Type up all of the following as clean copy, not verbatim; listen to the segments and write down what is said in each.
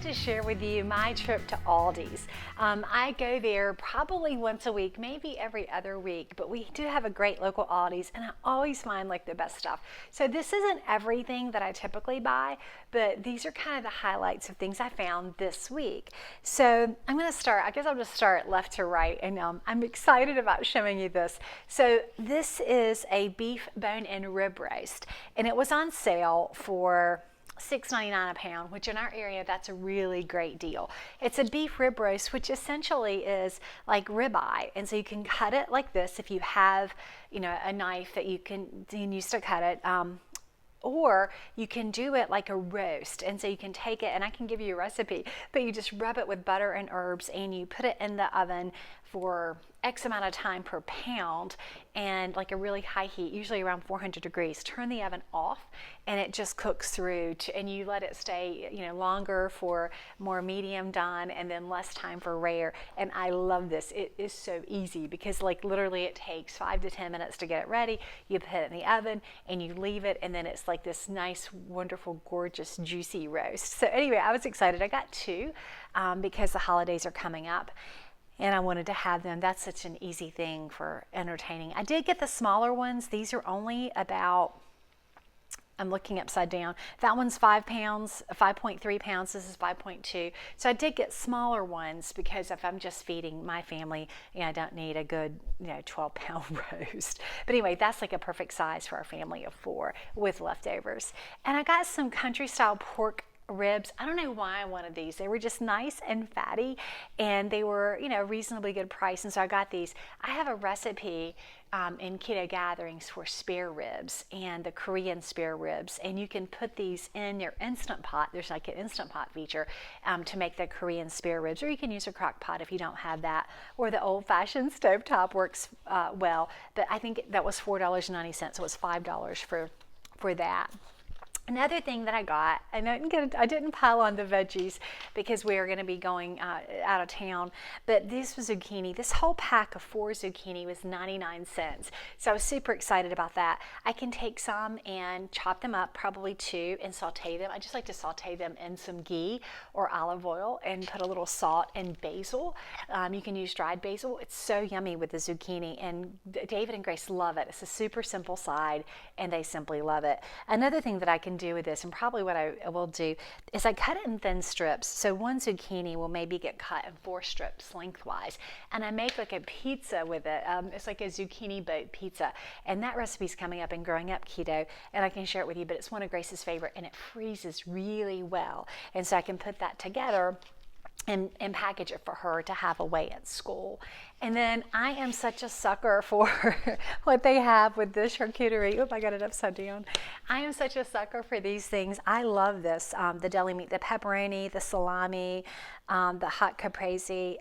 to share with you my trip to Aldi's. I go there probably once a week, maybe every other week, but we do have a great local Aldi's and I always find like the best stuff. So this isn't everything that I typically buy, but these are kind of the highlights of things I found this week. So I'm going to start, I guess I'll just start left to right, and I'm excited about showing you this. So this is a beef bone-in rib roast, and it was on sale for $6.99 a pound, which in our area, that's a really great deal. It's a beef rib roast, which essentially is like ribeye. And so you can cut it like this if you have, a knife that you can use to cut it. Or you can do it like a roast, and so you can take it, and I can give you a recipe, but you just rub it with butter and herbs and you put it in the oven for X amount of time per pound, and like a really high heat, usually around 400 degrees. Turn the oven off and it just cooks through and you let it stay longer for more medium done and then less time for rare. And I love this. It is so easy because like literally it takes 5 to 10 minutes to get it ready. You put it in the oven and you leave it, and then it's like this nice, wonderful, gorgeous, juicy roast. So anyway, I was excited. I got two because the holidays are coming up, and I wanted to have them. That's such an easy thing for entertaining. I did get the smaller ones. These are only about, I'm looking upside down. That one's 5 pounds, 5.3 pounds. This is 5.2. So I did get smaller ones because if I'm just feeding my family, I don't need a good, 12-pound roast. But anyway, that's like a perfect size for our family of 4 with leftovers. And I got some country-style pork ribs. I don't know why I wanted these. They were just nice and fatty, and they were, reasonably good price. And so I got these. I have a recipe in Keto Gatherings for spare ribs and the Korean spare ribs, and you can put these in your Instant Pot. There's like an Instant Pot feature to make the Korean spare ribs, or you can use a crock pot if you don't have that, or the old-fashioned stovetop works well. But I think that was $4.90, so it was $5 for that. Another thing that I got, and I didn't pile on the veggies because we are going to be going out of town, but this was zucchini. This whole pack of 4 zucchini was 99 cents. So I was super excited about that. I can take some and chop them up, probably 2, and saute them. I just like to saute them in some ghee or olive oil and put a little salt and basil. You can use dried basil. It's so yummy with the zucchini, and David and Grace love it. It's a super simple side, and they simply love it. Another thing that I can do with this, and probably what I will do, is I cut it in thin strips. So one zucchini will maybe get cut in 4 strips lengthwise, and I make like a pizza with it. It's like a zucchini boat pizza, and that recipe's coming up in Growing Up Keto, and I can share it with you, but it's one of Grace's favorite, and it freezes really well, and so I can put that together and package it for her to have away at school. And then I am such a sucker for what they have with this charcuterie. Oop, I got it upside down. I am such a sucker for these things. I love this, the deli meat, the pepperoni, the salami, the hot caprese.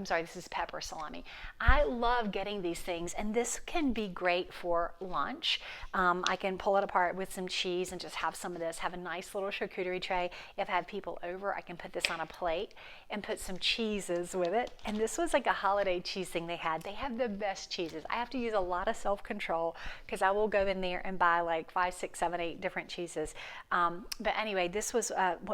This is pepper salami. I love getting these things, and this can be great for lunch. I can pull it apart with some cheese and just have some of this, have a nice little charcuterie tray. If I have people over, I can put this on a plate and put some cheeses with it. And this was like a holiday cheese thing they had. They have the best cheeses. I have to use a lot of self-control because I will go in there and buy like 5, 6, 7, 8 different cheeses. But anyway, this was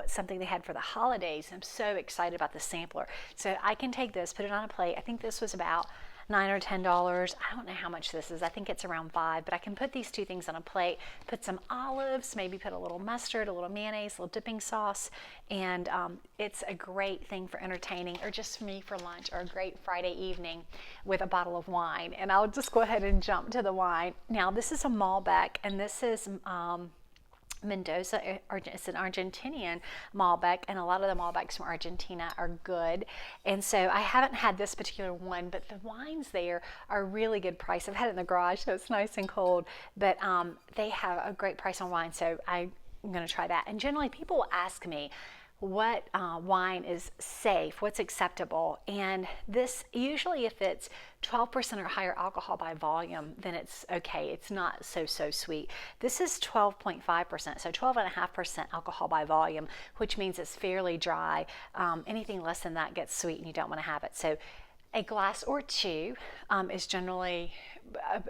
something they had for the holidays. I'm so excited about the sampler. So I can take this, put it on a plate. I think this was about $9 or $10. I don't know how much this is. I think it's around $5, but I can put these 2 things on a plate, put some olives, maybe put a little mustard, a little mayonnaise, a little dipping sauce, and it's a great thing for entertaining, or just for me for lunch, or a great Friday evening with a bottle of wine. And I'll just go ahead and jump to the wine. Now, this is a Malbec, and this is Mendoza. It's an Argentinian Malbec, and a lot of the Malbecs from Argentina are good. And so I haven't had this particular one, but the wines there are really good price. I've had it in the garage, so it's nice and cold, but they have a great price on wine, so I'm going to try that. And generally people will ask me, what wine is safe, what's acceptable, and this usually if it's 12% or higher alcohol by volume, then it's okay. It's not so sweet. This is 12.5%, so 12.5% alcohol by volume, which means it's fairly dry. Anything less than that gets sweet and you don't want to have it. So a glass or 2 is generally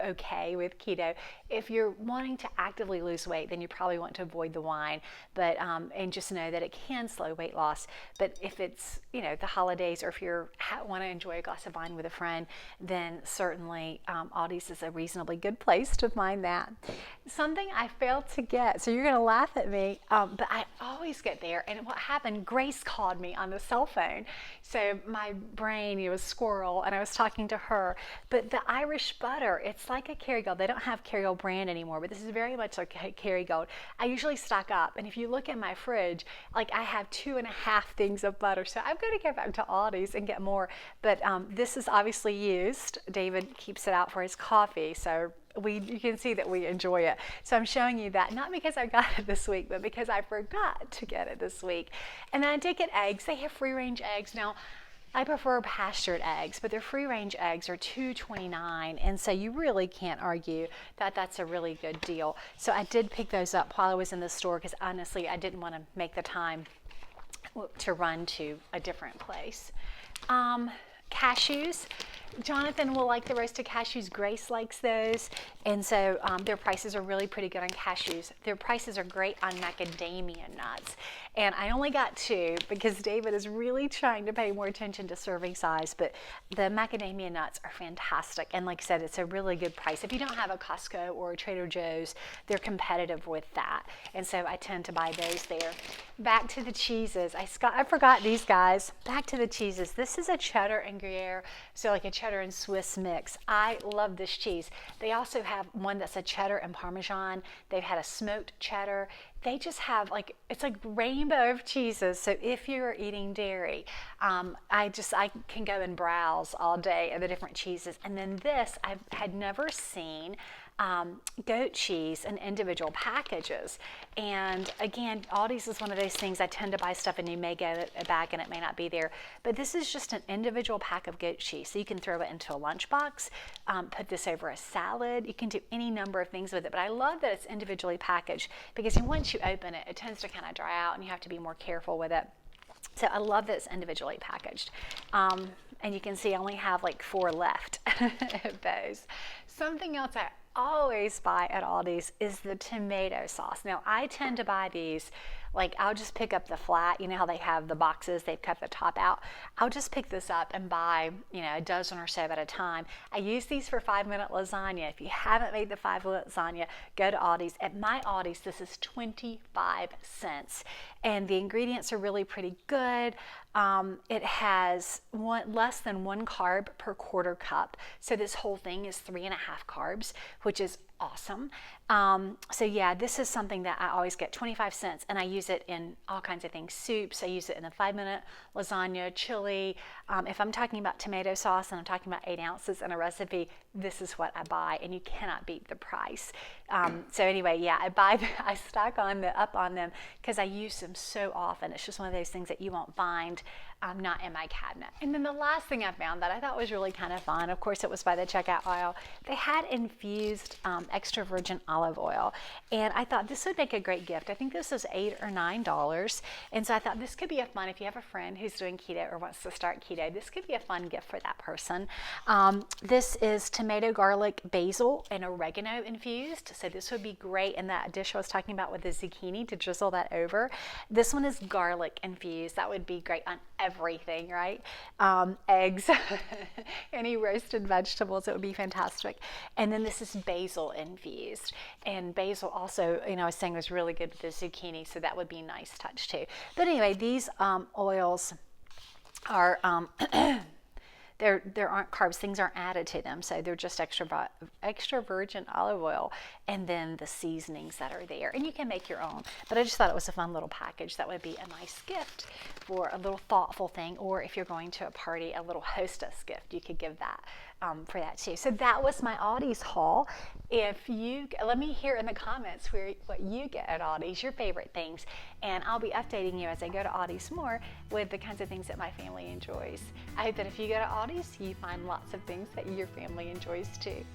okay with keto. if you're wanting to actively lose weight, then you probably want to avoid the wine, but and just know that it can slow weight loss. But if it's, you know, the holidays, or if you want to enjoy a glass of wine with a friend, then certainly Aldi's is a reasonably good place to find that. Something I failed to get, so you're going to laugh at me, but I always get there. And what happened, Grace called me on the cell phone. So my brain, was squirrel, and I was talking to her. But the Irish butter, it's like a Kerrygold. They don't have Kerrygold brand anymore, but this is very much like a Kerrygold. I usually stock up, and if you look at my fridge, like I have 2.5 things of butter. So I'm going to go back to Aldi's and get more. But this is obviously used. David keeps it out for his coffee, so you can see that we enjoy it. So I'm showing you that, not because I got it this week, but because I forgot to get it this week. And then I did get eggs. They have free-range eggs. Now, I prefer pastured eggs, but their free-range eggs are $2.29, and so you really can't argue that that's a really good deal. So I did pick those up while I was in the store, because honestly, I didn't want to make the time to run to a different place. Cashews. Jonathan will like the roasted cashews. Grace likes those. And so their prices are really pretty good on cashews. Their prices are great on macadamia nuts. And I only got 2 because David is really trying to pay more attention to serving size. But the macadamia nuts are fantastic. And like I said, it's a really good price. If you don't have a Costco or a Trader Joe's, they're competitive with that. And so I tend to buy those there. Back to the cheeses. I forgot these guys. Back to the cheeses. This is a cheddar and Gruyere, so like a cheddar and Swiss mix. I love this cheese. They also have one that's a cheddar and Parmesan. They've had a smoked cheddar. They just have it's like rainbow of cheeses. So if you're eating dairy, I can go and browse all day of the different cheeses. And then this, I had never seen goat cheese in individual packages. And again, Aldi's is one of those things, I tend to buy stuff and you may get it back and it may not be there. But this is just an individual pack of goat cheese. So you can throw it into a lunchbox, put this over a salad. You can do any number of things with it. But I love that it's individually packaged, because once you open it, it tends to kind of dry out and you have to be more careful with it. So I love that it's individually packaged. And you can see I only have 4 left of those. Something else I always buy at Aldi's is the tomato sauce. Now, I tend to buy these, I'll just pick up the flat, you know how they have the boxes, they've cut the top out. I'll just pick this up and buy, a dozen or so at a time. I use these for 5-minute lasagna. If you haven't made the 5-minute lasagna, go to Aldi's. At my Aldi's, this is 25 cents. And the ingredients are really pretty good. It has less than 1 carb per quarter cup. So this whole thing is 3.5 carbs, which is awesome. So yeah, this is something that I always get, 25 cents, and I use it in all kinds of things. Soups, I use it in a 5-minute lasagna, chili. If I'm talking about tomato sauce and I'm talking about 8 ounces in a recipe, this is what I buy, and you cannot beat the price. So anyway, yeah, I stock up on them because I use them so often. It's just one of those things that you won't find not in my cabinet. And then the last thing I found that I thought was really kind of fun, of course it was by the checkout aisle, they had infused extra virgin olive oil, and I thought this would make a great gift. I think this was $8 or $9, and so I thought this could be a fun, if you have a friend who's doing keto or wants to start keto, this could be a fun gift for that person. This is tomato, garlic, basil, and oregano infused, so this would be great in that dish I was talking about with the zucchini to drizzle that over. This one is garlic infused. That would be great on everything, right? Eggs, any roasted vegetables, it would be fantastic. And then this is basil infused. And basil also, I was saying was really good with the zucchini, so that would be a nice touch too. But anyway, these oils are there aren't carbs, things aren't added to them, so they're just extra virgin olive oil, and then the seasonings that are there, and you can make your own. But I just thought it was a fun little package that would be a nice gift for a little thoughtful thing, or if you're going to a party, a little hostess gift, you could give that for that too. So that was my Aldi's haul. Let me hear in the comments what you get at Aldi's, your favorite things, and I'll be updating you as I go to Aldi's more with the kinds of things that my family enjoys. I hope that if you go to Aldi's, you find lots of things that your family enjoys too.